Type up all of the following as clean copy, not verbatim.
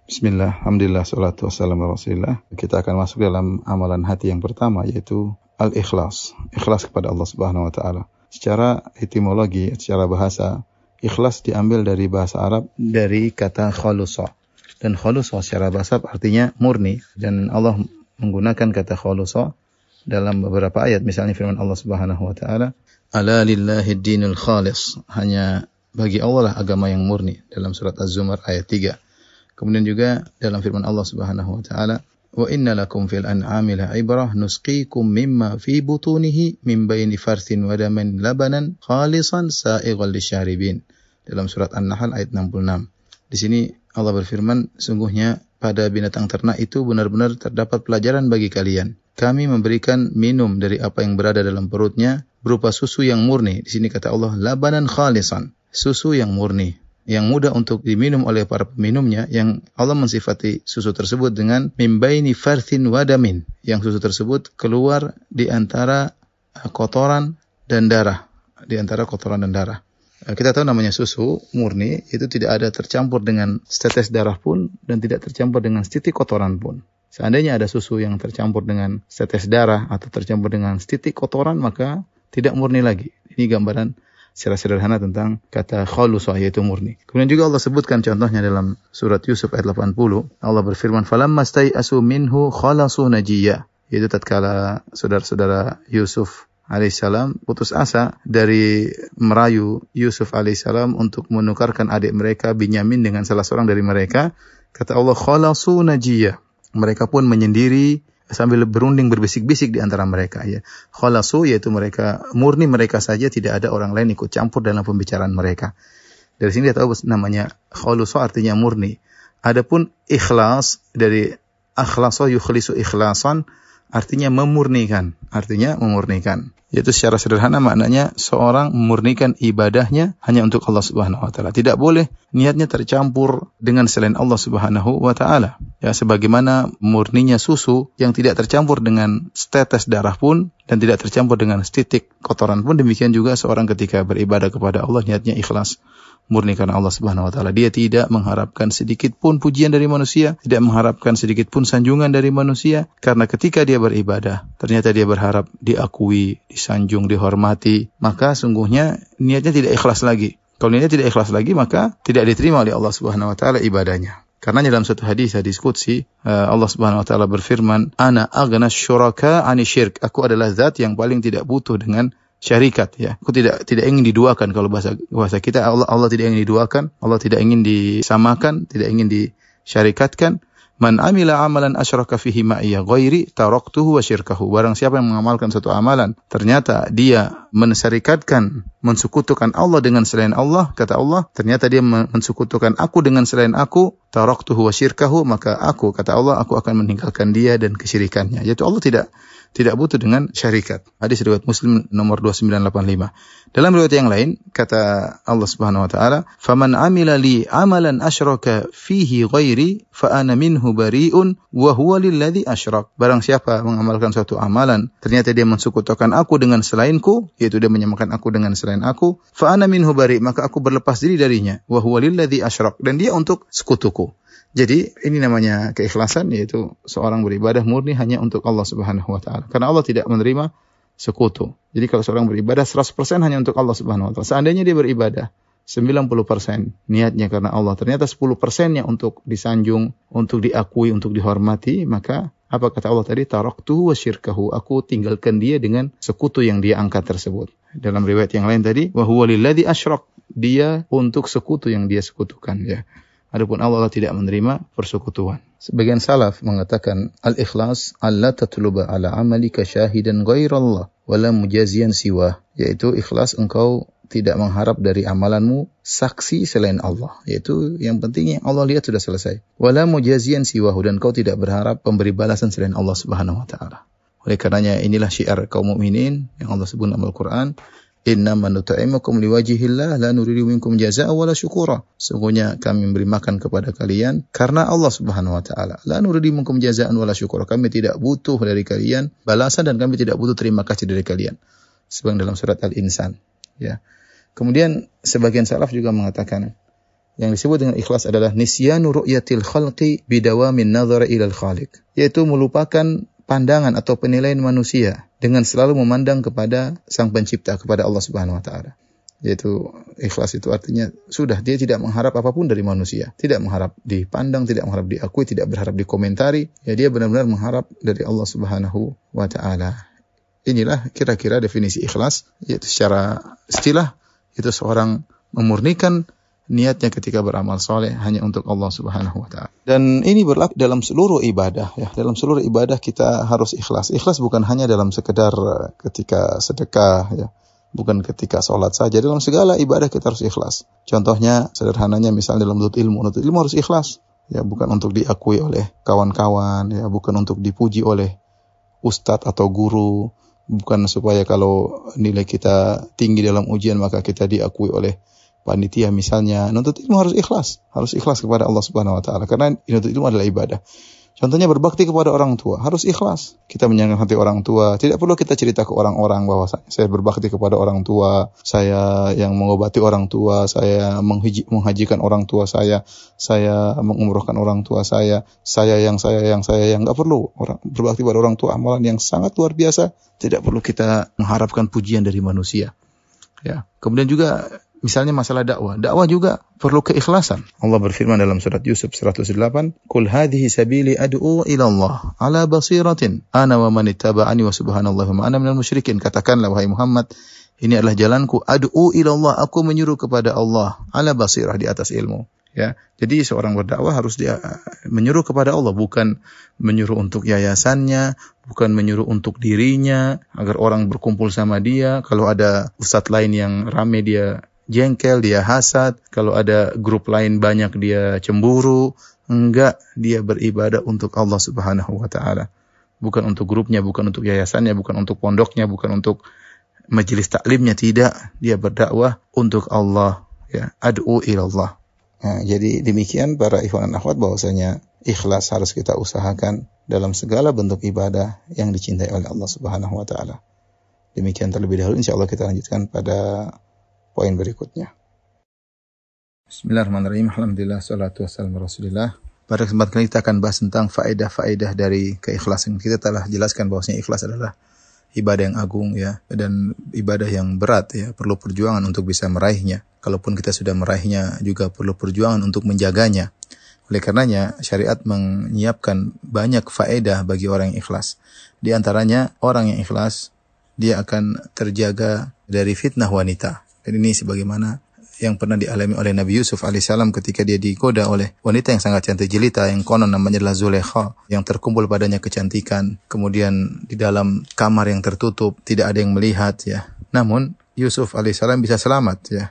Bismillah, alhamdulillah, salatu wassalamu ala rasulillah. Kita akan masuk dalam amalan hati yang pertama, yaitu al-ikhlas. Ikhlas kepada Allah Subhanahu wa ta'ala. Secara etimologi, secara bahasa, ikhlas diambil dari bahasa Arab dari kata khulusa. Dan khulusa secara bahasa artinya murni. Dan Allah menggunakan kata khulusa dalam beberapa ayat. Misalnya firman Allah Subhanahu wa ta'ala, ala lillahi dinul khalis. Hanya bagi Allah lah agama yang murni. Dalam surat Az-Zumar ayat 3. Kemudian juga dalam firman Allah Subhanahu wa taala, "Wa inna lakum fil an'ami la'ibrah nusqikum mimma fi butunihi min baini farthin wa damin labanan khalisan sa'ighal lisyaribin." Dalam surat An-Nahl ayat 66. Di sini Allah berfirman, sungguhnya pada binatang ternak itu benar-benar terdapat pelajaran bagi kalian. Kami memberikan minum dari apa yang berada dalam perutnya berupa susu yang murni. Di sini kata Allah, labanan khalisan, susu yang murni, yang mudah untuk diminum oleh para peminumnya, yang Allah mensifati susu tersebut dengan mimbaini farthin wadamin, yang susu tersebut keluar di antara kotoran dan darah, Kita tahu namanya susu murni itu tidak ada tercampur dengan setetes darah pun dan tidak tercampur dengan setitik kotoran pun. Seandainya ada susu yang tercampur dengan setetes darah atau tercampur dengan setitik kotoran, maka tidak murni lagi. Ini gambaran secara sederhana tentang kata khulusa, yaitu murni. Kemudian juga Allah sebutkan contohnya dalam surat Yusuf ayat 80. Allah berfirman, "Falamma stai'asu minhu khalasu najiyya." Yaitu tatkala saudara-saudara Yusuf alaihissalam putus asa dari merayu Yusuf alaihissalam untuk menukarkan adik mereka Binyamin dengan salah seorang dari mereka, kata Allah, khalasu najiyya. Mereka pun menyendiri sambil berunding berbisik-bisik di antara mereka, ya. Khalasu yaitu mereka murni, mereka saja, tidak ada orang lain ikut campur dalam pembicaraan mereka. Dari sini kita tahu namanya khulusu artinya murni. Adapun ikhlas dari akhlasa yukhlisu ikhlasan artinya memurnikan, Yaitu secara sederhana maknanya seorang memurnikan ibadahnya hanya untuk Allah Subhanahu wa taala. Tidak boleh niatnya tercampur dengan selain Allah Subhanahu wa taala. Ya, sebagaimana murninya susu yang tidak tercampur dengan setetes darah pun dan tidak tercampur dengan setitik kotoran pun, demikian juga seorang ketika beribadah kepada Allah niatnya ikhlas, murni karena Allah Subhanahu wa taala. Dia tidak mengharapkan sedikit pun pujian dari manusia, tidak mengharapkan sedikit pun sanjungan dari manusia, karena ketika dia beribadah ternyata dia berharap diakui, disanjung, dihormati, maka sungguhnya niatnya tidak ikhlas lagi. Kalau niatnya tidak ikhlas lagi, maka tidak diterima oleh Allah Subhanahu wa taala ibadahnya. Karena dalam satu hadis qudsi, Allah Subhanahu wa taala berfirman, "Ana aghnas syuraka 'ani syirk." Aku adalah zat yang paling tidak butuh dengan syarikat, ya. Aku tidak ingin diduakan. Kalau bahasa kita, Allah tidak ingin diduakan, Allah tidak ingin disamakan, tidak ingin disyarikatkan. Man amila amalan asyraka fihi ma'iyya ghairi taraktuhu wa syirkahu. Barang siapa yang mengamalkan suatu amalan, ternyata dia mensyarikatkan, mensekutukan Allah dengan selain Allah, kata Allah, ternyata dia mensekutukan aku dengan selain aku, taraktuhu wa syirkahu, maka aku, kata Allah, aku akan meninggalkan dia dan kesyirikannya. Yaitu Allah tidak butuh dengan syarikat. Hadis riwayat Muslim nomor 2985. Dalam riwayat yang lain kata Allah Subhanahu wa taala, "Faman 'amila li 'amalan asyraka fihi ghairi fa ana minhu bari'un wa huwa lilladzi asyrak." Barang siapa mengamalkan suatu amalan ternyata dia mensekutukan aku dengan selainku, yaitu dia menyamakan aku dengan selain aku, fa ana minhu bari', maka aku berlepas diri darinya, wa huwa lilladzi asyrak, dan dia untuk sekutuku. Jadi ini namanya keikhlasan, yaitu seorang beribadah murni hanya untuk Allah Subhanahu wa taala. Karena Allah tidak menerima sekutu. Jadi kalau seorang beribadah 100% hanya untuk Allah Subhanahu wa taala. Seandainya dia beribadah 90% niatnya karena Allah, ternyata 10%-nya untuk disanjung, untuk diakui, untuk dihormati, maka apa kata Allah tadi? Taraktuhu wa syirkahu. Aku tinggalkan dia dengan sekutu yang dia angkat tersebut. Dalam riwayat yang lain tadi, wa huwa lilladzi asyrak. Dia untuk sekutu yang dia sekutukan, ya. Adapun Allah tidak menerima persekutuan. Sebagian salaf mengatakan al-ikhlas alla tatluba ala amalika syahidan ghairallah wala mujaziyan siwa, yaitu ikhlas engkau tidak mengharap dari amalanmu saksi selain Allah, yaitu yang penting yang Allah lihat sudah selesai. Wala mujaziyan siwahu, dan kau tidak berharap pemberi balasan selain Allah Subhanahu wa taala. Oleh karenanya inilah syiar kaum mukminin yang Allah sebut dalam Al-Qur'an, "Innama nut'imukum liwajhillah la nuridu minkum jazaa'a wala syukura." Sungguhnya kami memberi makan kepada kalian karena Allah Subhanahu wa taala. La nuridu minkum jazaa'an wala syukura. Kami tidak butuh dari kalian balasan dan kami tidak butuh terima kasih dari kalian. Sebagaimana dalam surat Al-Insan, ya. Kemudian sebagian salaf juga mengatakan Yang disebut dengan ikhlas adalah nisyanu ru'yatil khalqi bidawamin nazar ilal khaliq, yaitu melupakan pandangan atau penilaian manusia dengan selalu memandang kepada Sang Pencipta, kepada Allah Subhanahu wa taala. Yaitu ikhlas itu artinya sudah dia tidak mengharap apapun dari manusia, tidak mengharap dipandang, tidak mengharap diakui, tidak berharap dikomentari, ya dia benar-benar mengharap dari Allah Subhanahu wa taala. Inilah kira-kira definisi ikhlas, yaitu secara istilah itu seorang memurnikan niatnya ketika beramal soleh hanya untuk Allah Subhanahu wa taala. Dan ini berlaku dalam seluruh ibadah ya. Dalam seluruh ibadah kita harus ikhlas. Ikhlas bukan hanya dalam sekedar ketika sedekah ya. Bukan ketika sholat saja. Dalam segala ibadah kita harus ikhlas. Contohnya sederhananya misalnya dalam menuntut ilmu. Menuntut ilmu harus ikhlas. Ya, bukan untuk diakui oleh kawan-kawan ya, bukan untuk dipuji oleh ustadz atau guru, bukan supaya kalau nilai kita tinggi dalam ujian maka kita diakui oleh panitia misalnya. Nuntut ilmu harus ikhlas kepada Allah Subhanahu wa taala, karena nuntut ilmu adalah ibadah. Contohnya berbakti kepada orang tua, harus ikhlas. Kita menyenangkan hati orang tua, tidak perlu kita cerita ke orang-orang bahwa saya berbakti kepada orang tua, saya yang mengobati orang tua, saya menghajikan orang tua saya mengumrohkan orang tua saya yang enggak perlu. Orang berbakti pada orang tua amalan yang sangat luar biasa, tidak perlu kita mengharapkan pujian dari manusia. Ya. Kemudian juga misalnya masalah dakwah juga perlu keikhlasan. Allah berfirman dalam surat Yusuf 108, "Qul hadhihi sabili ad'u ila Allah ala basiratin ana wa man ittaba'ani wa subhanallahi wa ana minal musyrikin." Katakanlah wahai Muhammad, ini adalah jalanku, ad'u ila Allah, aku menyuruh kepada Allah, ala basirah, di atas ilmu. Ya, jadi seorang berdakwah harus dia menyuruh kepada Allah, bukan menyuruh untuk yayasannya, bukan menyuruh untuk dirinya agar orang berkumpul sama dia. Kalau ada ustadz lain yang rame dia jengkel, dia hasad. Kalau ada grup lain banyak dia cemburu. Enggak, dia beribadah untuk Allah Subhanahu wa taala. Bukan untuk grupnya, bukan untuk yayasannya, bukan untuk pondoknya, bukan untuk majelis taklimnya, tidak. Dia berdakwah untuk Allah, ya, ad'u ilallah. Nah, jadi demikian para ikhwan dan akhwat, bahwasanya ikhlas harus kita usahakan dalam segala bentuk ibadah yang dicintai oleh Allah Subhanahu wa taala. Demikian terlebih dahulu, insyaallah kita lanjutkan pada poin berikutnya. Bismillahirrahmanirrahim. Alhamdulillah, salatu wassalamu ala Rasulillah. Pada kesempatan kali kita akan bahas tentang faedah-faedah dari keikhlasan. Kita telah jelaskan bahwasanya ikhlas adalah ibadah yang agung ya, dan ibadah yang berat ya, perlu perjuangan untuk bisa meraihnya. Kalaupun kita sudah meraihnya juga perlu perjuangan untuk menjaganya. Oleh karenanya syariat menyiapkan banyak faedah bagi orang yang ikhlas. Di antaranya orang yang ikhlas dia akan terjaga dari fitnah wanita. Dan ini sebagaimana yang pernah dialami oleh Nabi Yusuf alaihissalam ketika dia digoda oleh wanita yang sangat cantik jelita yang konon namanya adalah Zulaikha, yang terkumpul padanya kecantikan. Kemudian di dalam kamar yang tertutup tidak ada yang melihat ya. Namun Yusuf alaihissalam bisa selamat ya.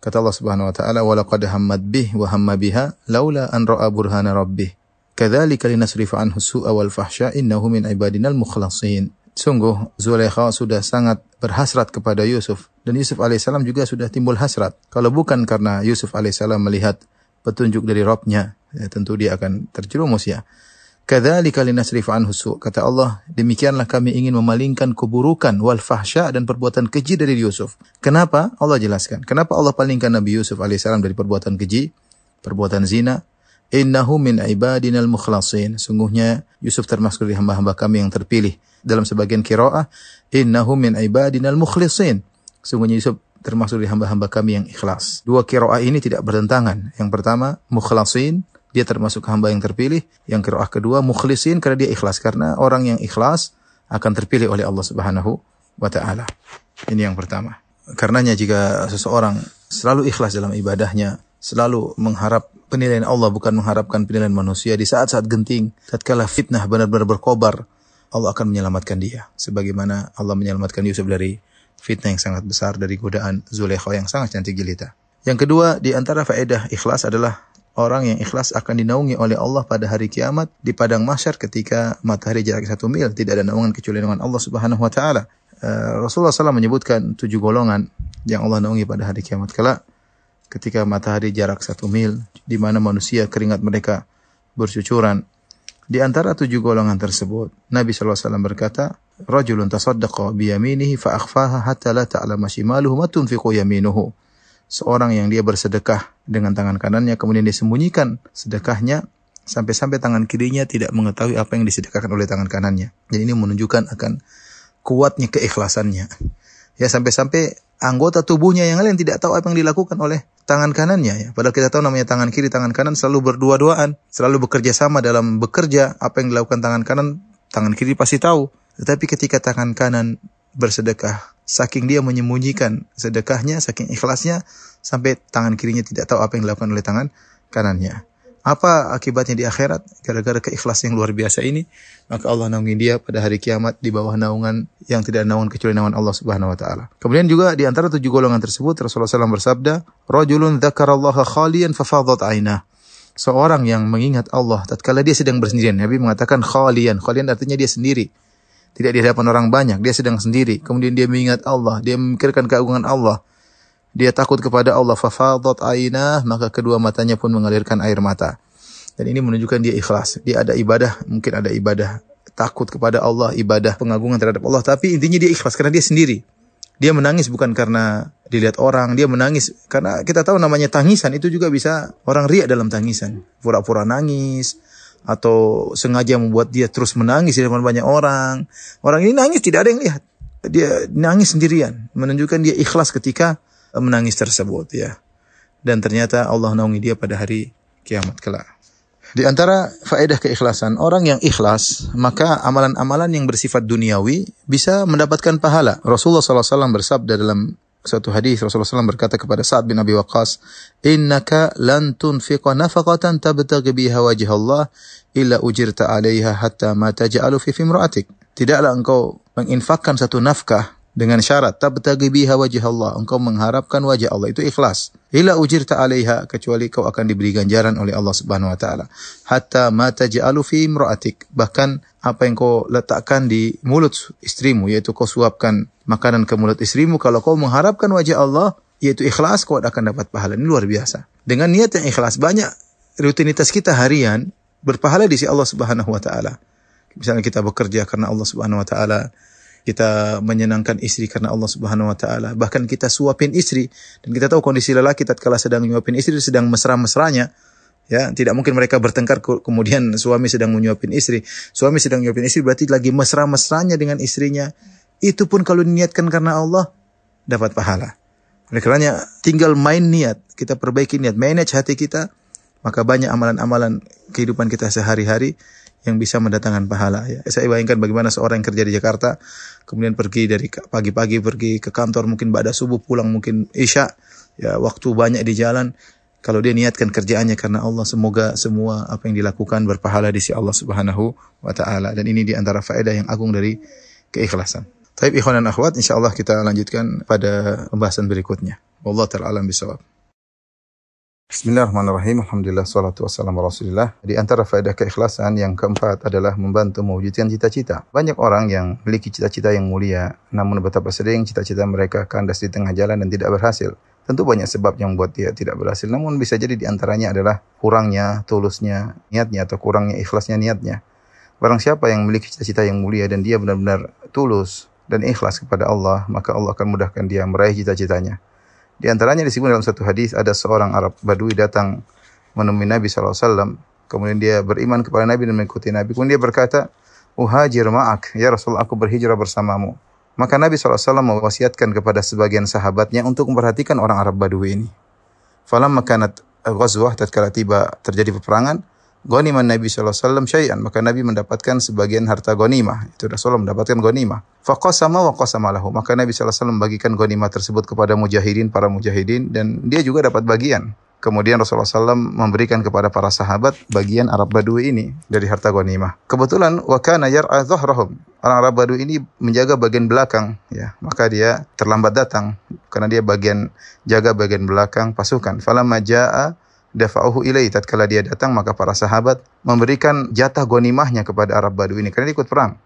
Kata Allah Subhanahu wa taala, "Wa laqad hammat bih wa hamma biha laula an ra'a burhana rabbih. Kadzalika linasrifa anhu su'a wal fahsya innahu min ibadinal mukhlasin." Sungguh Zulaikha sudah sangat berhasrat kepada Yusuf, dan Yusuf alaihissalam juga sudah timbul hasrat. Kalau bukan karena Yusuf alaihissalam melihat petunjuk dari Rabb-nya, ya, tentu dia akan terjerumus ya. Kadzalika linasrifa anhu su', kata Allah, demikianlah kami ingin memalingkan keburukan wal fahsya dan perbuatan keji dari Yusuf. Kenapa? Allah jelaskan. Kenapa Allah palingkan Nabi Yusuf alaihissalam dari perbuatan keji, perbuatan zina? Innahu min ibadinal mukhlasin. Sungguhnya Yusuf termasuk dari hamba-hamba kami yang terpilih. Dalam sebagian qiraah, innahu min ibadinal mukhlisin. Sungguhnya Yusuf termasuk dari hamba-hamba kami yang ikhlas. Dua qiraah ini tidak bertentangan. Yang pertama, mukhlasin, dia termasuk hamba yang terpilih. Yang qiraah kedua, mukhlisin, karena dia ikhlas. Karena orang yang ikhlas akan terpilih oleh Allah Subhanahu wa taala. Ini yang pertama. Karenanya jika seseorang selalu ikhlas dalam ibadahnya, selalu mengharap penilaian Allah, bukan mengharapkan penilaian manusia, di saat-saat genting, tatkala fitnah benar-benar berkobar, Allah akan menyelamatkan dia. Sebagaimana Allah menyelamatkan Yusuf dari fitnah yang sangat besar, dari godaan Zulaikha yang sangat cantik jelita. Yang kedua, di antara faedah ikhlas adalah orang yang ikhlas akan dinaungi oleh Allah pada hari kiamat di padang mahsyar ketika matahari jarak 1 mil. Tidak ada naungan kecuali naungan Allah Subhanahu wa taala. Rasulullah SAW menyebutkan 7 golongan yang Allah naungi pada hari kiamat kala. Ketika matahari jarak 1 mil, di mana manusia keringat mereka bercucuran. Di antara 7 golongan tersebut, Nabi SAW berkata, "Rajulun tasaddaqa biyaminihi fa akhfaha hatta la ta'lama shimaluhu ma tunfiqu yaminuhu." seorang yang dia bersedekah dengan tangan kanannya, kemudian dia sembunyikan sedekahnya, sampai-sampai tangan kirinya tidak mengetahui apa yang disedekahkan oleh tangan kanannya. Jadi ini menunjukkan akan kuatnya keikhlasannya. Ya, sampai-sampai anggota tubuhnya yang lain tidak tahu apa yang dilakukan oleh tangan kanannya. Ya. Padahal kita tahu namanya tangan kiri, tangan kanan selalu berdua-duaan, selalu bekerja sama dalam bekerja. Apa yang dilakukan tangan kanan, tangan kiri pasti tahu. Tetapi ketika tangan kanan bersedekah, saking dia menyembunyikan sedekahnya, saking ikhlasnya, sampai tangan kirinya tidak tahu apa yang dilakukan oleh tangan kanannya. Apa akibatnya di akhirat? Gara-gara keikhlasan yang luar biasa ini, maka Allah naungi dia pada hari kiamat di bawah naungan yang tidak naungan kecuali naungan Allah Subhanahu wa taala. Kemudian juga di antara 7 golongan tersebut Rasulullah SAW bersabda, "Rajulun dzakarallaha khaliyan fafadat 'ainah." Seorang yang mengingat Allah tatkala dia sedang bersendirian. Nabi mengatakan khaliyan. Khaliyan artinya dia sendiri. Tidak di hadapan orang banyak, dia sedang sendiri. Kemudian dia mengingat Allah, dia memikirkan keagungan Allah. Dia takut kepada Allah, fafadat ainah, maka kedua matanya pun mengalirkan air mata. Dan ini menunjukkan dia ikhlas. Dia ada ibadah, mungkin ada ibadah takut kepada Allah, ibadah pengagungan terhadap Allah, tapi intinya dia ikhlas karena dia sendiri. Dia menangis bukan karena dilihat orang, dia menangis karena kita tahu namanya tangisan itu juga bisa orang riak dalam tangisan. Pura-pura nangis atau sengaja membuat dia terus menangis di depan banyak orang. Orang ini nangis tidak ada yang lihat. Dia nangis sendirian, menunjukkan dia ikhlas ketika menangis tersebut, ya. Dan ternyata Allah naungi dia pada hari kiamat kelak. Di antara faedah keikhlasan, orang yang ikhlas, maka amalan-amalan yang bersifat duniawi bisa mendapatkan pahala. Rasulullah SAW bersabda dalam satu hadis, Rasulullah SAW berkata kepada Sa'ad bin Abi Waqqas, "Innaka lan tunfiqa nafaqatan tabtaghi biha wajha Allah illa ujirta 'alaiha hatta ma taj'alu fi imra'atik." Tidaklah engkau menginfakkan satu nafkah dengan syarat tabtaghi biha wajh Allah, engkau mengharapkan wajah Allah, itu ikhlas. Illa ujirta 'alaiha, kecuali kau akan diberi ganjaran oleh Allah Subhanahu wa taala. Hatta ma taj'alu fi imra'atik, bahkan apa yang kau letakkan di mulut istrimu, yaitu kau suapkan makanan ke mulut istrimu, kalau kau mengharapkan wajah Allah, yaitu ikhlas, kau akan dapat pahala. Ini luar biasa. Dengan niat yang ikhlas, banyak rutinitas kita harian berpahala di sisi Allah Subhanahu wa taala. Misalnya kita bekerja karena Allah Subhanahu wa taala, kita menyenangkan istri karena Allah Subhanahu wa taala, bahkan kita suapin istri, dan kita tahu kondisi lelaki tatkala sedang menyuapin istri sedang mesra-mesranya, ya, tidak mungkin mereka bertengkar kemudian suami sedang menyuapin istri. Suami sedang menyuapin istri berarti lagi mesra-mesranya dengan istrinya. Itu pun kalau diniatkan karena Allah dapat pahala. Oleh karenanya tinggal main niat, kita perbaiki niat, manage hati kita, maka banyak amalan-amalan kehidupan kita sehari-hari yang bisa mendatangkan pahala, ya. Saya bayangkan bagaimana seorang yang kerja di Jakarta, kemudian pergi dari pagi-pagi pergi ke kantor, mungkin ba'da subuh, pulang mungkin isya, ya, waktu banyak di jalan. Kalau dia niatkan kerjaannya karena Allah, semoga semua apa yang dilakukan berpahala di sisi Allah Subhanahu wa taala. Dan ini di antara faedah yang agung dari keikhlasan. Baik ikhwan dan akhwat, insyaallah kita lanjutkan pada pembahasan berikutnya. Wallahu ta'ala alam bisawab. Bismillahirrahmanirrahim. Alhamdulillah, salatu wassalamu ala Rasulillah. Di antara faedah keikhlasan yang keempat adalah membantu mewujudkan cita-cita. Banyak orang yang memiliki cita-cita yang mulia, namun betapa sering cita-cita mereka kandas di tengah jalan dan tidak berhasil. Tentu banyak sebab yang membuat dia tidak berhasil, namun bisa jadi di antaranya adalah kurangnya tulusnya niatnya atau kurangnya ikhlasnya niatnya. Barang siapa yang memiliki cita-cita yang mulia dan dia benar-benar tulus dan ikhlas kepada Allah, maka Allah akan mudahkan dia meraih cita-citanya. Di antaranya disebut dalam satu hadis, ada seorang Arab Badui datang menemui Nabi SAW. Kemudian dia beriman kepada Nabi dan mengikuti Nabi. Kemudian dia berkata, "Uhajir ma'ak, ya Rasul, aku berhijrah bersamamu." Maka Nabi SAW mewasiatkan kepada sebagian sahabatnya untuk memperhatikan orang Arab Badui ini. Falamma kanat ghazwah, tatkala tiba terjadi peperangan, ghanima Nabi SAW syai'an, maka Nabi mendapatkan sebagian harta ghanimah. Itu Rasulullah mendapatkan ghanimah. Faqasama wa qasama lahu, maka Nabi SAW membagikan ghanimah tersebut kepada mujahidin, para mujahidin, dan dia juga dapat bagian. Kemudian Rasulullah SAW memberikan kepada para sahabat bagian Arab Badui ini dari harta ghanimah. Kebetulan wa kana yar'a dhahrahum, orang Arab Badui ini menjaga bagian belakang, ya, maka dia terlambat datang karena dia jaga bagian belakang pasukan. Falamma jaa'a dafa'uhu ilai, tatkala dia datang maka para sahabat memberikan jatah ghanimahnya kepada Arab Badui ini karena dia ikut perang.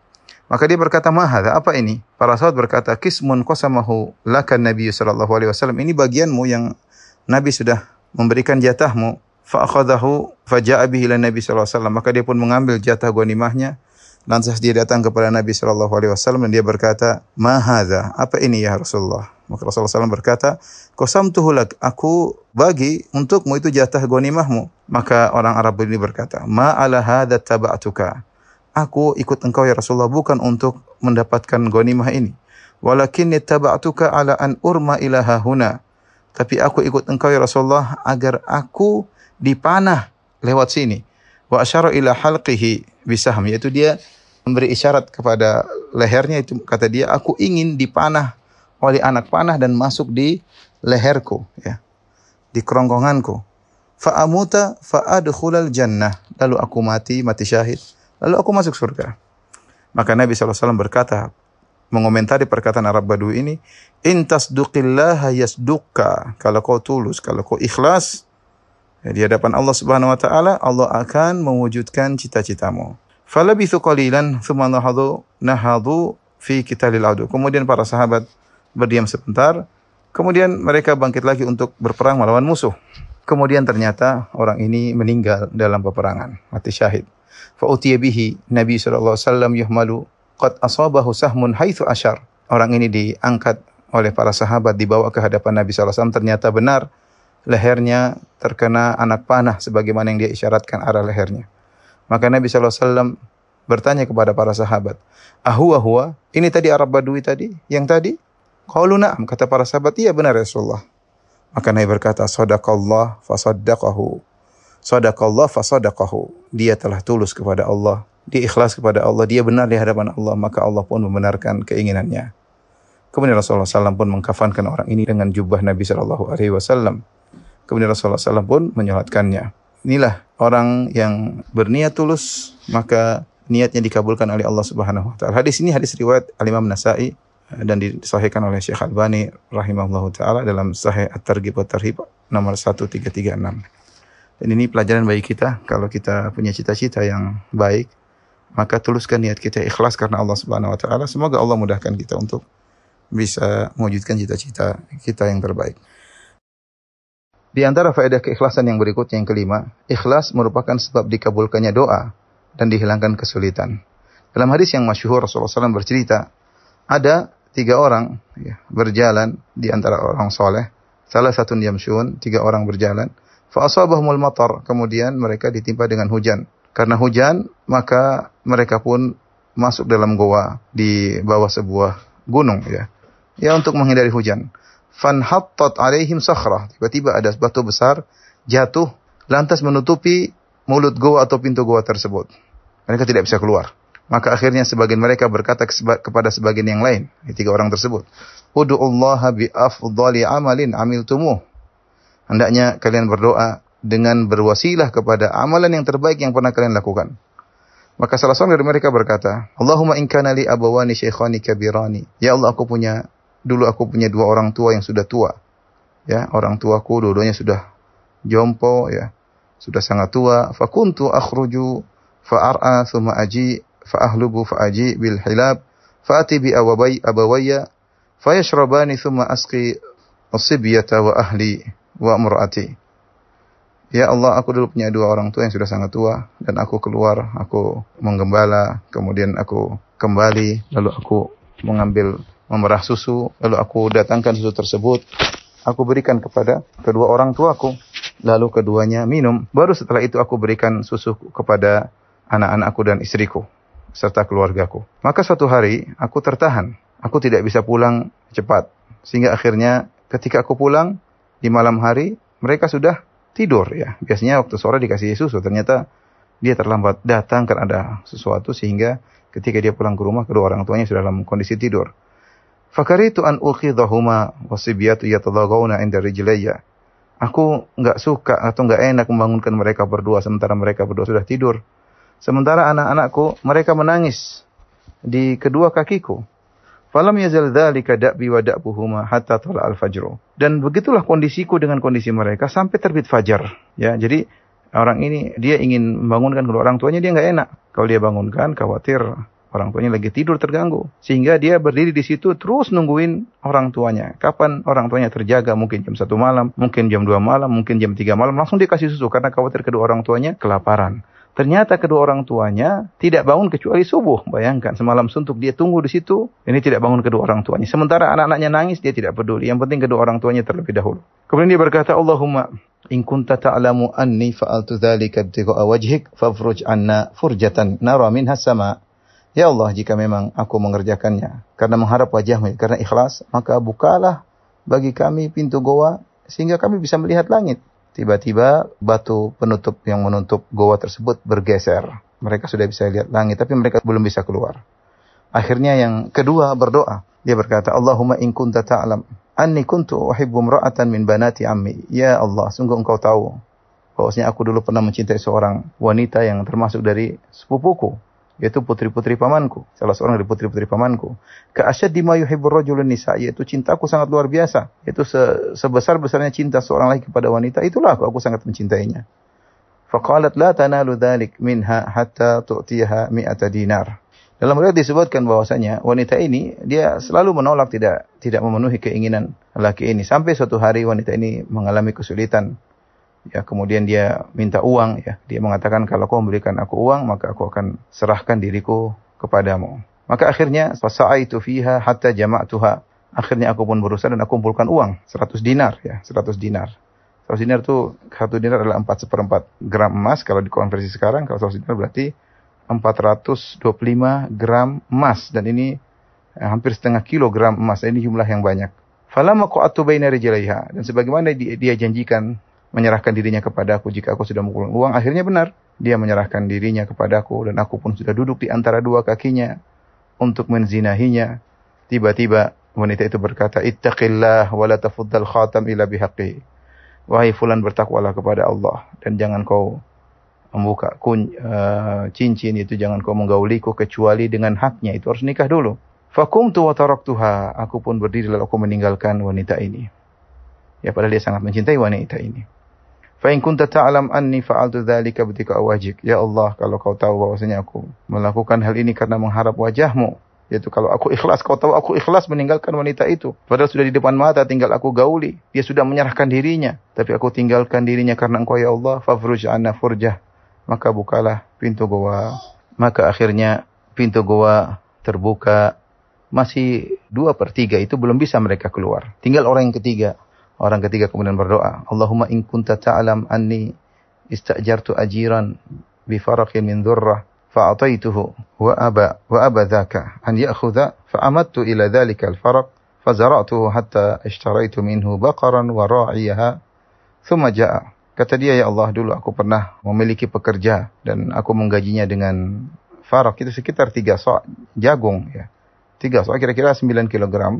Maka dia berkata, "Ma hadza, apa ini?" Para sahabat berkata, "Qismun qasamahu lakan Nabi sallallahu alaihi wasallam." Ini bagianmu yang Nabi sudah memberikan jatahmu. Fa akhadahu fa jaa'a bihi ila Nabi sallallahu alaihi wasallam. Maka dia pun mengambil jatah ghanimahnya Lantas dia datang kepada Nabi sallallahu alaihi wasallam dan dia berkata, "Ma hadza? Apa ini ya Rasulullah?" Maka Rasulullah SAW berkata, "Qasamtuhu lak, aku bagi untukmu itu jatah ghanimahmu." Maka orang Arab ini berkata, "Ma ala hadza taba'tuka." Aku ikut engkau ya Rasulullah bukan untuk mendapatkan ghanimah ini. Walakinni taba'tuka ala an urma ila hahuna. Tapi aku ikut engkau ya Rasulullah agar aku dipanah lewat sini. Wa asyara ila halqihi bisaham, yaitu dia memberi isyarat kepada lehernya, itu kata dia, aku ingin dipanah oleh anak panah dan masuk di leherku, ya, di kerongkonganku. Fa amuta fa adkhulal jannah, lalu aku mati syahid, lalu aku masuk surga. Maka Nabi SAW berkata, mengomentari perkataan Arab Badui ini, in tasduqillaha yasduqka, kalau kau tulus, kalau kau ikhlas, ya, di hadapan Allah Subhanahu wa taala, Allah akan mewujudkan cita-citamu. Falabithu qalilan thumma nahadu fi qitalil adu. Kemudian para sahabat berdiam sebentar, kemudian mereka bangkit lagi untuk berperang melawan musuh. Kemudian ternyata orang ini meninggal dalam peperangan, mati syahid. Fa utiya bihi Nabi sallallahu alaihi wasallam yuhmalu qad asabahu sahmun haitsu asyar. Orang ini diangkat oleh para sahabat, dibawa ke hadapan Nabi sallallahu alaihi wasallam, ternyata benar lehernya terkena anak panah sebagaimana yang dia isyaratkan arah lehernya. Maka Nabi SAW bertanya kepada para sahabat, huwa, ini tadi Arab Badui tadi, yang tadi? Qalu na'am, kata para sahabat, iya benar ya Rasulullah. Maka Nabi berkata, sadaqallah fasaddaqahu. Sadaqallah fasaddaqahu. Dia telah tulus kepada Allah, dia ikhlas kepada Allah, dia benar di hadapan Allah, maka Allah pun membenarkan keinginannya. Kemudian Rasulullah SAW pun mengkafankan orang ini dengan jubah Nabi SAW. Kemudian Rasulullah SAW pun menyolatkannya. Inilah orang yang berniat tulus, maka niatnya dikabulkan oleh Allah Subhanahu wa taala. Hadis ini hadis riwayat Al-Imam Nasa'i dan disahihkan oleh Syekh Albani rahimahullahu taala dalam Sahih At-Targhib wa Tarhib nomor 1336. Dan ini pelajaran bagi kita, kalau kita punya cita-cita yang baik, maka tuluskan niat kita, ikhlas karena Allah Subhanahu wa taala. Semoga Allah mudahkan kita untuk bisa mewujudkan cita-cita kita yang terbaik. Di antara faedah keikhlasan yang berikutnya yang kelima, ikhlas merupakan sebab dikabulkannya doa dan dihilangkan kesulitan. Dalam hadis yang masyhur Rasulullah SAW bercerita, ada 3 orang ya, berjalan di antara orang soleh, salah satu yamshun, 3 orang berjalan, fa asabahumul matar, kemudian mereka ditimpa dengan hujan. Karena hujan, maka mereka pun masuk dalam goa di bawah sebuah gunung, ya untuk menghindari hujan. Fanhattat alaihim sakhrah, tiba-tiba ada batu besar jatuh lantas menutupi mulut goa atau pintu goa tersebut. Mereka tidak bisa keluar. Maka akhirnya sebagian mereka berkata kepada sebagian yang lain, 3 orang tersebut, ud'ullaha bi afdhali amalin amiltumuh. Hendaknya kalian berdoa dengan berwasilah kepada amalan yang terbaik yang pernah kalian lakukan. Maka salah seorang dari mereka berkata, Allahumma in kana li abawani shaykhani kabirani. Ya Allah, dulu aku punya 2 orang tua yang sudah tua. Ya, orang tuaku dua-duanya sudah jompo, ya. Sudah sangat tua. Fa kuntu akhruju fa ar'a thumma aji fa ahlubu fa aji bil hilab fa ati bi abawayya fa yashrabani thumma asqi as-sibyata wa ahli wa imraati. Ya Allah, aku dulu punya 2 orang tua yang sudah sangat tua dan aku keluar, aku menggembala, kemudian aku kembali, lalu aku memerah susu, lalu aku datangkan susu tersebut, aku berikan kepada kedua orang tuaku, lalu keduanya minum. Baru setelah itu aku berikan susu kepada anak-anakku dan istriku, serta keluargaku. Maka suatu hari aku tertahan, aku tidak bisa pulang cepat, sehingga akhirnya ketika aku pulang di malam hari, mereka sudah tidur, ya. Biasanya waktu sore dikasih susu, ternyata dia terlambat datang karena ada sesuatu, sehingga ketika dia pulang ke rumah, kedua orang tuanya sudah dalam kondisi tidur. Fakaritu an ukhidhahuma wasibyatu yatadagawna inda rijlayya. Aku enggak suka atau enggak enak membangunkan mereka berdua sementara mereka berdua sudah tidur. Sementara anak-anakku mereka menangis di kedua kakiku. Falam yazal dzalika da'bi wa da'buhuma hatta tala al-fajr. Dan begitulah kondisiku dengan kondisi mereka sampai terbit fajar. Ya, jadi orang ini dia ingin membangunkan kedua orang tuanya, dia enggak enak. Kalau dia bangunkan khawatir orang tuanya lagi tidur terganggu. Sehingga dia berdiri di situ terus nungguin orang tuanya. Kapan orang tuanya terjaga, mungkin jam 1 malam, mungkin jam 2 malam, mungkin jam 3 malam, langsung dia kasih susu karena khawatir kedua orang tuanya kelaparan. Ternyata kedua orang tuanya tidak bangun kecuali subuh. Bayangkan, semalam suntuk dia tunggu di situ, ini tidak bangun kedua orang tuanya. Sementara anak-anaknya nangis, dia tidak peduli. Yang penting kedua orang tuanya terlebih dahulu. Kemudian dia berkata, Allahumma in kunta ta'lamu anni fa'altu dzalika ibtigha'a wajhik fafruj 'anna furjatan nara minha sama. Ya Allah, jika memang aku mengerjakannya karena mengharap wajahmu, karena ikhlas, maka bukalah bagi kami pintu goa sehingga kami bisa melihat langit. Tiba-tiba batu penutup yang menutup goa tersebut bergeser. Mereka sudah bisa lihat langit, tapi mereka belum bisa keluar. Akhirnya yang kedua berdoa. Dia berkata, Allahumma in kunta ta'lam anni kuntu uhibbu imra'atan min banati ammi. Ya Allah, sungguh engkau tahu bahwasanya aku dulu pernah mencintai seorang wanita yang termasuk dari sepupuku, yaitu putri-putri pamanku, salah seorang dari putri-putri pamanku. Ka'asyaddi ma yuhibbur rajulun nisa, yaitu cintaku sangat luar biasa, yaitu sebesar-besarnya cinta seorang laki kepada wanita, itulah aku sangat mencintainya. Faqalat la tanalu dzalik minha hatta tu'tiha mi'ata dinar. Dalam riwayat disebutkan bahwasanya wanita ini dia selalu menolak, tidak memenuhi keinginan laki ini, sampai suatu hari wanita ini mengalami kesulitan. Ya, kemudian dia minta uang, ya. Dia mengatakan, kalau kau memberikan aku uang, maka aku akan serahkan diriku kepadamu. Maka akhirnya fasa'aitu fiha hatta jama'tuha. Akhirnya aku pun berusaha dan aku kumpulkan uang 100 dinar, ya, 100 dinar. 100 dinar itu 1 dinar adalah 4/4 gram emas. Kalau dikonversi sekarang, kalau 100 dinar berarti 425 gram emas, dan ini hampir setengah kilogram emas. Ini jumlah yang banyak. Falamma qa'atu baina rijlaiha, dan sebagaimana dia janjikan menyerahkan dirinya kepadaku jika aku sudah mengumpulkan uang, akhirnya benar. Dia menyerahkan dirinya kepadaku dan aku pun sudah duduk di antara dua kakinya untuk menzinahinya. Tiba-tiba wanita itu berkata, Ittaqillah wa la tafuddal khatam illa bihaqi. Wahai fulan, bertakwalah kepada Allah dan jangan kau membuka cincin itu, jangan kau menggauliku kecuali dengan haknya. Itu harus nikah dulu. Fakumtu wa taraktuha. Aku pun berdiri lalu aku meninggalkan wanita ini. Ya, padahal dia sangat mencintai wanita ini. Fa in kunta ta'lam anni fa'altu dzalika ibtigha'a wajhik. Ya Allah, kalau kau tahu bahwasanya aku melakukan hal ini karena mengharap wajahmu, yaitu kalau aku ikhlas, kau tahu aku ikhlas meninggalkan wanita itu, padahal sudah di depan mata tinggal aku gauli, dia sudah menyerahkan dirinya, tapi aku tinggalkan dirinya karena Engkau ya Allah, fafruj 'anna furjah, maka bukalah pintu goa. Maka akhirnya pintu goa terbuka. Masih 2/3 itu belum bisa mereka keluar, tinggal orang yang ketiga. Orang ketiga kemudian berdoa, Allahumma in kunta ta'lam anni istajartu ajiran bi faraqin min dhurrah fa'ataituhu wa aba dhaka an ya'khudha fa'amadtu ila dhalika al-faraq fazara'tuhu hatta ishtaraitu minhu baqaran wa ra'iyaha thumma ja'a. Kata dia, ya Allah, dulu aku pernah memiliki pekerja dan aku menggajinya dengan faraq, itu sekitar 3 sa' jagung, ya. 3 sa' kira-kira 9 kilogram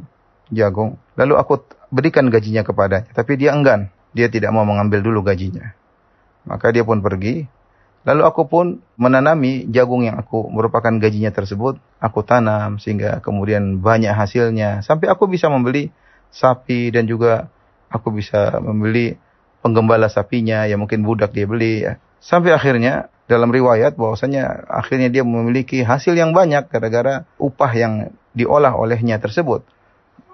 jagung. Lalu aku berikan gajinya kepadanya, tapi dia enggan. Dia tidak mau mengambil dulu gajinya. Maka dia pun pergi. Lalu aku pun menanami jagung yang aku merupakan gajinya tersebut. Aku tanam sehingga kemudian banyak hasilnya. Sampai aku bisa membeli sapi dan juga aku bisa membeli penggembala sapinya, yang mungkin budak dia beli, ya. Sampai akhirnya dalam riwayat bahwasanya akhirnya dia memiliki hasil yang banyak gara-gara upah yang diolah olehnya tersebut.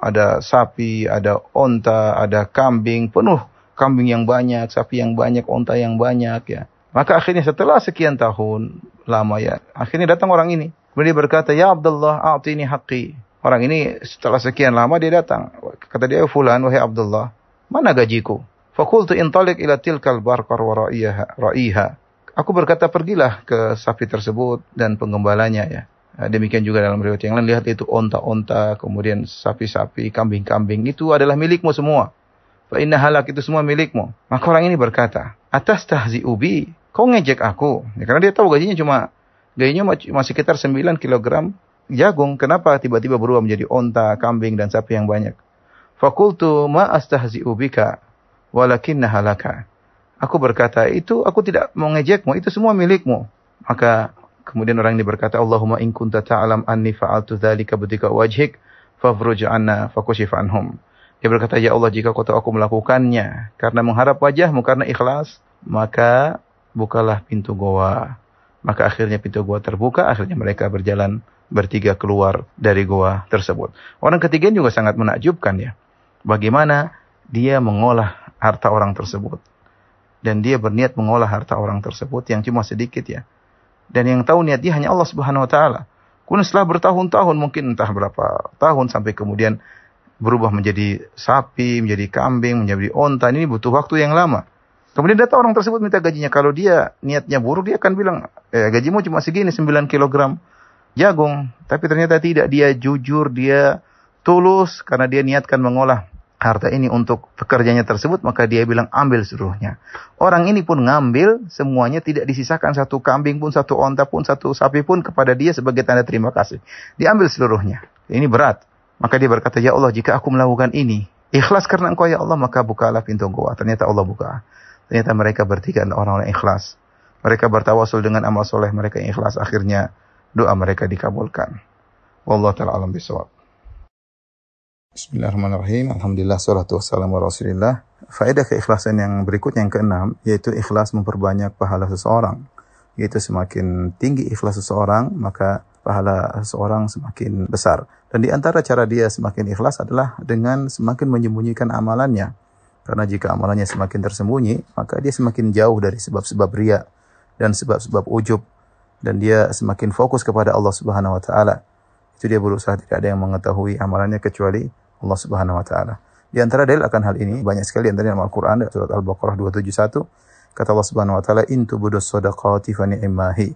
Ada sapi, ada onta, ada kambing, penuh kambing yang banyak, sapi yang banyak, onta yang banyak, ya. Maka akhirnya setelah sekian tahun lama, ya, akhirnya datang orang ini. Kemudian dia berkata, ya Abdullah, a'tini haqqi. Orang ini setelah sekian lama dia datang. Kata dia, fulan, wahai Abdullah, mana gajiku? Fakultu intalik ila tilkal barqar wa ra'iha. Aku berkata, pergilah ke sapi tersebut dan penggembalanya, ya. Demikian juga dalam riwayat yang lain, lihat itu onta-onta, kemudian sapi-sapi, kambing-kambing, itu adalah milikmu semua. Fa inna halak, itu semua milikmu. Maka orang ini berkata, atas tahzi'u bi, kau ngejek aku. Ya, karena dia tahu gajinya cuma sekitar 9 kilogram jagung. Kenapa tiba-tiba berubah menjadi onta, kambing, dan sapi yang banyak? Fakultu ma astahzi'u bika, walakinna halaka. Aku berkata, itu aku tidak mau ngejekmu, itu semua milikmu. Maka kemudian orang ini berkata, Allahumma in kunta ta'lam anni fa'altu dzalika ibtigha'a wajhik fafruj 'anna fakushif anhum. Dia berkata, ya Allah, jika kau tahu aku melakukannya karena mengharap wajahmu, karena ikhlas, maka bukalah pintu goa. Maka akhirnya pintu goa terbuka, akhirnya mereka berjalan bertiga keluar dari goa tersebut. Orang ketiga juga sangat menakjubkan, ya. Bagaimana dia mengolah harta orang tersebut. dan dia berniat mengolah harta orang tersebut yang cuma sedikit ya. Dan yang tahu niat dia hanya Allah Subhanahu wa taala. Kemudian setelah bertahun-tahun, mungkin entah berapa tahun, sampai kemudian berubah menjadi sapi, menjadi kambing, menjadi onta, ini butuh waktu yang lama. Kemudian datang orang tersebut minta gajinya. Kalau dia niatnya buruk, dia akan bilang, gajimu cuma segini, 9 kilogram jagung. Tapi ternyata tidak, dia jujur, dia tulus, karena dia niatkan mengolah harta ini untuk pekerjanya tersebut, maka dia bilang ambil seluruhnya. Orang ini pun ngambil semuanya, tidak disisakan satu kambing pun, satu onta pun, satu sapi pun kepada dia sebagai tanda terima kasih. Diambil seluruhnya. Ini berat. Maka dia berkata, ya Allah, jika aku melakukan ini ikhlas karena Engkau ya Allah, maka bukalah pintu gua. Ternyata Allah buka. Ternyata mereka bertiga orang-orang ikhlas. Mereka bertawasul dengan amal soleh mereka yang ikhlas. Akhirnya doa mereka dikabulkan. Wallahu ta'ala alam bisawab. Bismillahirrahmanirrahim. Alhamdulillah, salatu wassalamu ala Rasulillah. Faedah keikhlasan yang berikutnya yang keenam, yaitu ikhlas memperbanyak pahala seseorang. Yaitu semakin tinggi ikhlas seseorang, maka pahala seseorang semakin besar. Dan di antara cara dia semakin ikhlas adalah dengan semakin menyembunyikan amalannya. Karena jika amalannya semakin tersembunyi, maka dia semakin jauh dari sebab-sebab riya dan sebab-sebab ujub. Dan dia semakin fokus kepada Allah Subhanahu wa taala. Itu dia berusaha tidak ada yang mengetahui amalannya kecuali Allah Subhanahu wa taala. Di antara dalil akan hal ini banyak sekali, antara dalam Al-Qur'an surat Al-Baqarah 271 kata Allah Subhanahu wa taala, in tubudus shadaqati fa ni'mahi.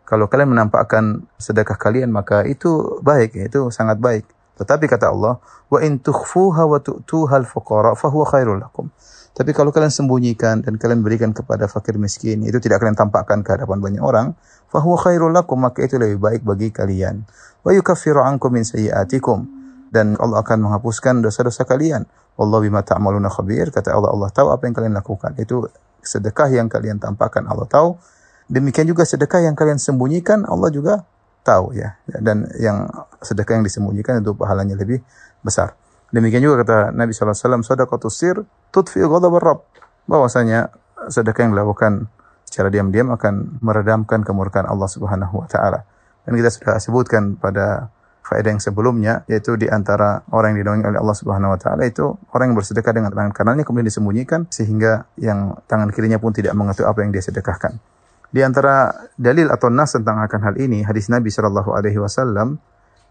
Kalau kalian menampakkan sedekah kalian maka itu baik, itu sangat baik. Tetapi kata Allah, wa in tukhfuha wa tu'tuha al-fuqara fa huwa khairul lakum. Tapi kalau kalian sembunyikan dan kalian berikan kepada fakir miskin, itu tidak kalian tampakkan ke hadapan banyak orang, fa huwa khairul lakum, maka itu lebih baik bagi kalian. Wa yukaffiru ankum min sayyi'atikum, dan Allah akan menghapuskan dosa-dosa kalian. Wallahu bima ta'maluna khabir, kata Allah, Allah tahu apa yang kalian lakukan. Itu sedekah yang kalian tampakkan, Allah tahu. Demikian juga sedekah yang kalian sembunyikan, Allah juga tahu ya. Dan yang sedekah yang disembunyikan itu pahalanya lebih besar. Demikian juga kata Nabi sallallahu alaihi wasallam, shadaqatus sir tudfi ghadabar rabb. Bahwasanya sedekah yang dilakukan secara diam-diam akan meredamkan kemurkaan Allah Subhanahu wa taala. Dan kita sudah sebutkan pada faedah yang sebelumnya, yaitu di antara orang yang dinaungi oleh Allah Subhanahu wa taala itu orang yang bersedekah dengan tangan kanannya kemudian disembunyikan sehingga yang tangan kirinya pun tidak mengetahui apa yang dia sedekahkan. Di antara dalil atau nas tentang akan hal ini, hadis Nabi sallallahu alaihi wasallam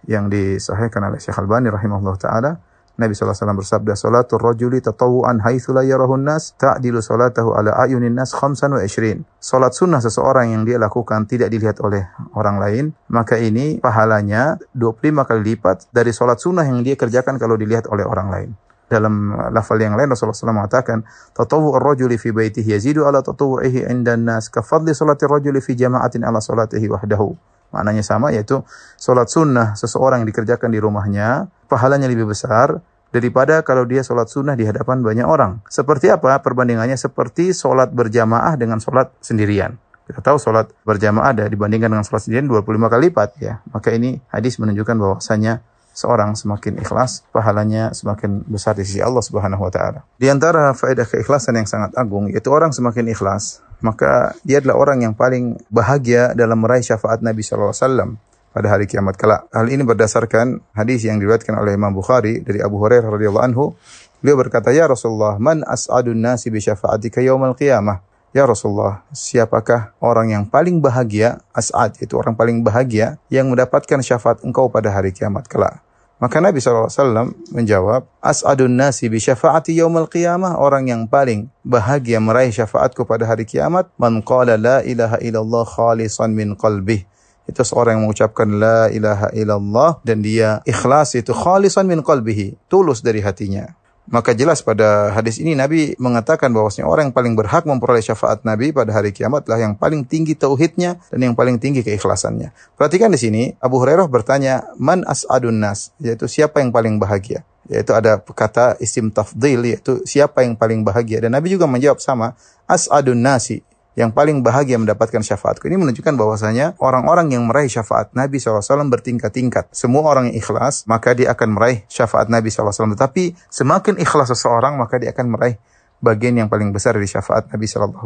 yang disahihkan oleh Syekh Albani rahimahullah taala. Nabi sallallahu alaihi wasallam bersabda, "Salatul rajuli tatawwu'an haitsu la yarahun nas ta'dilu salatahu ala ayunin nas 25." Salat sunnah seseorang yang dia lakukan tidak dilihat oleh orang lain, maka ini pahalanya 25 kali lipat dari salat sunnah yang dia kerjakan kalau dilihat oleh orang lain. Dalam lafal yang lain Rasulullah SAW mengatakan, "Tatawwu'ur rajuli fi baitihi yazidu ala tatawwu'ihi 'indan nas ka fadli salatir rajuli fi jama'atin ala salatihi wahdahu." Maknanya sama, yaitu salat sunnah seseorang yang dikerjakan di rumahnya, pahalanya lebih besar daripada kalau dia salat sunnah di hadapan banyak orang. Seperti apa perbandingannya? Seperti salat berjamaah dengan salat sendirian. Kita tahu salat berjamaah ada dibandingkan dengan salat sendirian 25 kali lipat ya. Maka ini hadis menunjukkan bahwasanya seorang semakin ikhlas, pahalanya semakin besar di sisi Allah Subhanahu wa taala. Di antara faedah keikhlasan yang sangat agung, yaitu orang semakin ikhlas, maka dia adalah orang yang paling bahagia dalam meraih syafaat Nabi sallallahu alaihi wasallam pada hari kiamat kelak. Hal ini berdasarkan hadis yang diriwayatkan oleh Imam Bukhari dari Abu Hurairah radhiyallahu anhu. Beliau berkata, "Ya Rasulullah, man as'adun nasi bi syafa'atika yaumil qiyamah?" Ya Rasulullah, siapakah orang yang paling bahagia, as'ad itu orang paling bahagia yang mendapatkan syafaat engkau pada hari kiamat kelak? Maka Nabi SAW menjawab, as'adun nasi bi syafa'ati yaumil qiyamah, orang yang paling bahagia meraih syafaatku pada hari kiamat, man qala la ilaha illallah khalisan min qalbih. Itu seorang yang mengucapkan la ilaha illallah dan dia ikhlas, itu khalisan min qalbihi, tulus dari hatinya. Maka jelas pada hadis ini Nabi mengatakan bahwasanya orang yang paling berhak memperoleh syafaat Nabi pada hari kiamat adalah yang paling tinggi tauhidnya dan yang paling tinggi keikhlasannya. Perhatikan di sini Abu Hurairah bertanya, man as'adun nas, yaitu siapa yang paling bahagia. Yaitu ada kata isim tafdhil, yaitu siapa yang paling bahagia. Dan Nabi juga menjawab sama, as'adun nasi, yang paling bahagia mendapatkan syafaatku. Ini menunjukkan bahwasanya orang-orang yang meraih syafaat Nabi SAW bertingkat-tingkat. Semua orang yang ikhlas, maka dia akan meraih syafaat Nabi SAW. Tetapi semakin ikhlas seseorang, maka dia akan meraih bagian yang paling besar dari syafaat Nabi SAW.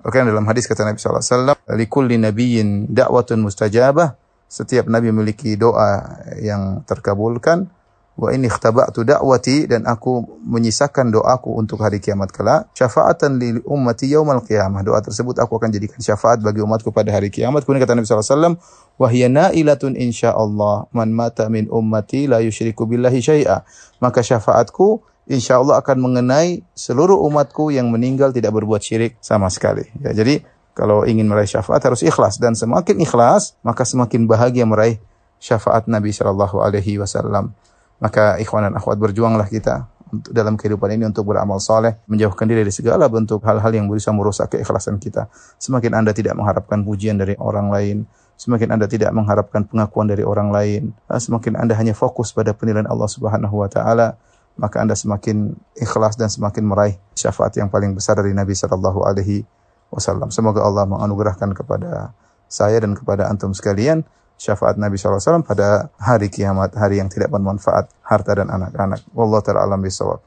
Oke, dalam hadis kata Nabi SAW, likulli nabiyyin da'watun mustajabah. Setiap Nabi memiliki doa yang terkabulkan. wa inni ikhtaba'tu da'wati, dan aku menyisakan doaku untuk hari kiamat kelak, syafa'atan li ummati yaumal qiyamah. Doa tersebut aku akan jadikan syafaat bagi umatku pada hari kiamat. Kemudian kata Nabi sallallahu alaihi wasallam, wa hiya na'ilatun insyaallah man mata min ummati la yusyriku billahi syai'a. Maka syafaatku insyaallah akan mengenai seluruh umatku yang meninggal tidak berbuat syirik sama sekali. Ya, jadi kalau ingin meraih syafaat harus ikhlas, dan semakin ikhlas maka semakin bahagia meraih syafaat Nabi sallallahu alaihi wasallam. Maka ikhwan dan akhwat, berjuanglah kita dalam kehidupan ini untuk beramal saleh, menjauhkan diri dari segala bentuk hal-hal yang bisa merusak keikhlasan kita. Semakin Anda tidak mengharapkan pujian dari orang lain, semakin Anda tidak mengharapkan pengakuan dari orang lain, semakin Anda hanya fokus pada penilaian Allah Subhanahu wa taala, maka Anda semakin ikhlas dan semakin meraih syafaat yang paling besar dari Nabi sallallahu alaihi wasallam. Semoga Allah menganugerahkan kepada saya dan kepada antum sekalian syafaat Nabi SAW pada hari kiamat, hari yang tidak bermanfaat harta dan anak-anak. Wallahu ta'ala alam bisawab.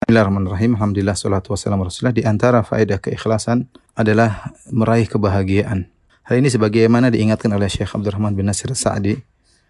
Bismillahirrahmanirrahim. Alhamdulillah, salatu wassalamu Rasulullah. Di antara faedah keikhlasan adalah meraih kebahagiaan. Hal ini sebagaimana diingatkan oleh Syekh Abdurrahman bin Nasir Sa'di.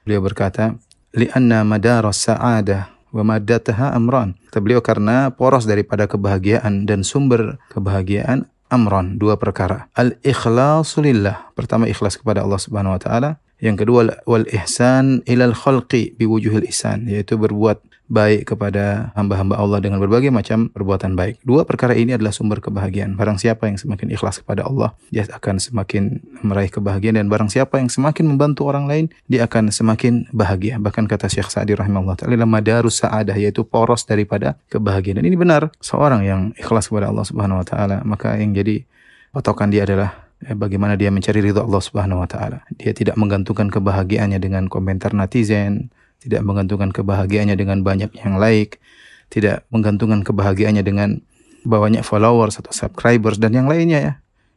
Beliau berkata, li'anna madaras sa'adah wa maddataha amran. Kata beliau, karena poros daripada kebahagiaan dan sumber kebahagiaan amran, dua perkara. Al-ikhlasu lillah. Pertama, ikhlas kepada Allah Subhanahu wa taala. Yang kedua, wal ihsan ilal khalqi biwujuhil ihsan, yaitu berbuat baik kepada hamba-hamba Allah dengan berbagai macam perbuatan baik. Dua perkara ini adalah sumber kebahagiaan. Barang siapa yang semakin ikhlas kepada Allah, dia akan semakin meraih kebahagiaan, dan barang siapa yang semakin membantu orang lain, dia akan semakin bahagia. Bahkan kata Syekh Sa'di rahimahullah ta'ala, madarus sa'adah, yaitu poros daripada kebahagiaan. Dan ini benar, seorang yang ikhlas kepada Allah Subhanahu wa taala, maka yang jadi patokan dia adalah bagaimana dia mencari ridha Allah Subhanahu wa taala. Dia tidak menggantungkan kebahagiaannya dengan komentar netizen, tidak menggantungkan kebahagiaannya dengan banyak yang like, tidak menggantungkan kebahagiaannya dengan banyak followers atau subscribers dan yang lainnya ya.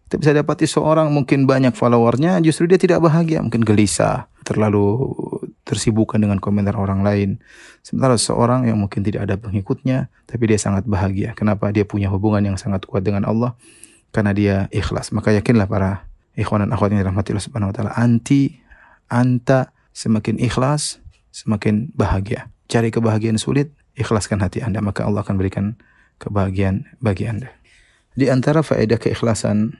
Kita bisa dapati seorang mungkin banyak followernya, justru dia tidak bahagia, mungkin gelisah, terlalu tersibukkan dengan komentar orang lain. Sementara seorang yang mungkin tidak ada pengikutnya, tapi dia sangat bahagia. Kenapa? Dia punya hubungan yang sangat kuat dengan Allah, karena dia ikhlas. Maka yakinlah para ikhwan dan akhwat yang dirahmati Allah Subhanahu wa taala, anta semakin ikhlas, semakin bahagia. Cari kebahagiaan sulit, ikhlaskan hati Anda, maka Allah akan berikan kebahagiaan bagi Anda. Di antara faedah keikhlasan,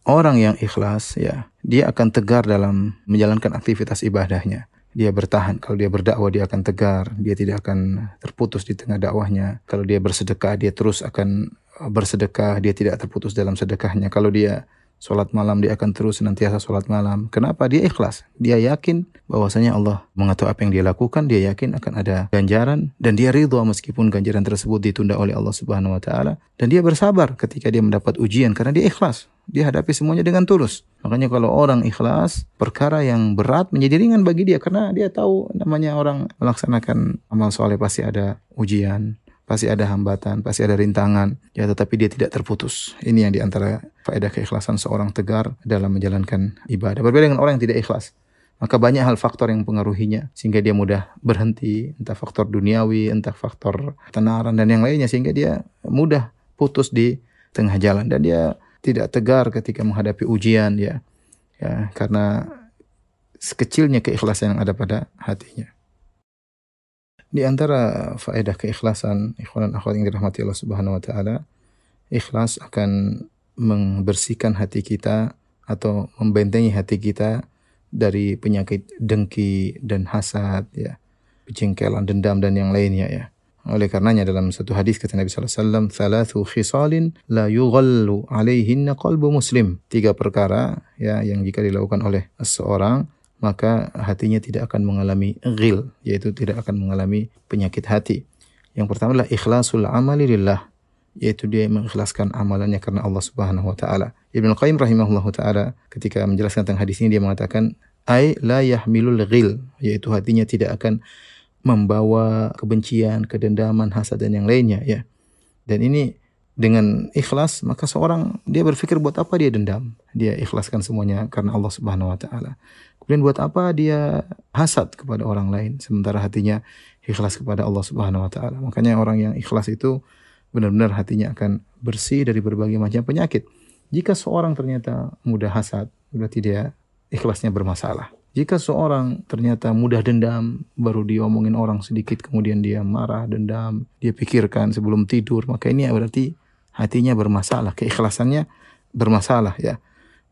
orang yang ikhlas ya, dia akan tegar dalam menjalankan aktivitas ibadahnya. Dia bertahan. Kalau dia berdakwah, dia akan tegar, dia tidak akan terputus di tengah dakwahnya. Kalau dia bersedekah, dia terus akan bersedekah, dia tidak terputus dalam sedekahnya. Kalau dia sholat malam, dia akan terus senantiasa sholat malam. Kenapa? Dia ikhlas. Dia yakin bahwasanya Allah mengetahui apa yang dia lakukan. Dia yakin akan ada ganjaran, dan dia ridha meskipun ganjaran tersebut ditunda oleh Allah Subhanahu wa taala. Dan dia bersabar ketika dia mendapat ujian karena dia ikhlas. Dia hadapi semuanya dengan tulus. Makanya kalau orang ikhlas, perkara yang berat menjadi ringan bagi dia, karena dia tahu namanya orang melaksanakan amal soleh pasti ada ujian, pasti ada hambatan, pasti ada rintangan, ya, tetapi dia tidak terputus. Ini yang diantara faedah keikhlasan, seorang tegar dalam menjalankan ibadah. Berbeda dengan orang yang tidak ikhlas, maka banyak hal faktor yang mempengaruhinya sehingga dia mudah berhenti, entah faktor duniawi, entah faktor tenaran dan yang lainnya, sehingga dia mudah putus di tengah jalan dan dia tidak tegar ketika menghadapi ujian, ya karena sekecilnya keikhlasan yang ada pada hatinya. Di antara faedah keikhlasan, ikhwan dan akhwat yang dirahmati Allah Subhanahu wa taala, ikhlas akan membersihkan hati kita atau membentengi hati kita dari penyakit dengki dan hasad, ya, kejengkelan, dendam dan yang lainnya, ya. Oleh karenanya dalam satu hadis kata Nabi sallallahu alaihi wasallam, "Thalathu khisalin la yughallu 'alaihinna qalbu muslim." 3 perkara ya yang jika dilakukan oleh seseorang maka hatinya tidak akan mengalami ghil, yaitu tidak akan mengalami penyakit hati. Yang pertama adalah ikhlasul amali lillah, yaitu dia mengikhlaskan amalannya karena Allah Subhanahu wa taala. Ibnu Qayyim rahimahullahu taala ketika menjelaskan tentang hadis ini dia mengatakan ai la yahmilul ghil, yaitu hatinya tidak akan membawa kebencian, kedendaman, hasad dan yang lainnya, ya. Dan ini dengan ikhlas maka seorang dia berpikir buat apa dia dendam? Dia ikhlaskan semuanya karena Allah Subhanahu wa taala. Kemudian buat apa dia hasad kepada orang lain sementara hatinya ikhlas kepada Allah Subhanahu wa taala. Makanya orang yang ikhlas itu benar-benar hatinya akan bersih dari berbagai macam penyakit. Jika seorang ternyata mudah hasad, berarti dia ikhlasnya bermasalah. Jika seorang ternyata mudah dendam, baru diomongin orang sedikit kemudian dia marah, dendam, dia pikirkan sebelum tidur, maka ini berarti hatinya bermasalah, keikhlasannya bermasalah ya.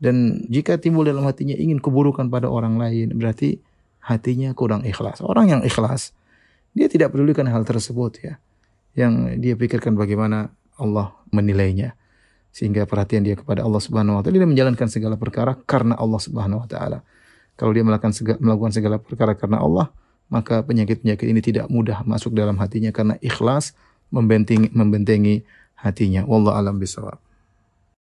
Dan jika timbul dalam hatinya ingin keburukan pada orang lain, berarti hatinya kurang ikhlas. Orang yang ikhlas, dia tidak pedulikan hal tersebut ya. Yang dia pikirkan bagaimana Allah menilainya. Sehingga perhatian dia kepada Allah Subhanahu wa taala, dia menjalankan segala perkara karena Allah Subhanahu wa taala. Kalau dia melakukan segala perkara karena Allah, maka penyakit-penyakit ini tidak mudah masuk dalam hatinya karena ikhlas membentengi hatinya. Wallahu a'lam bishawab.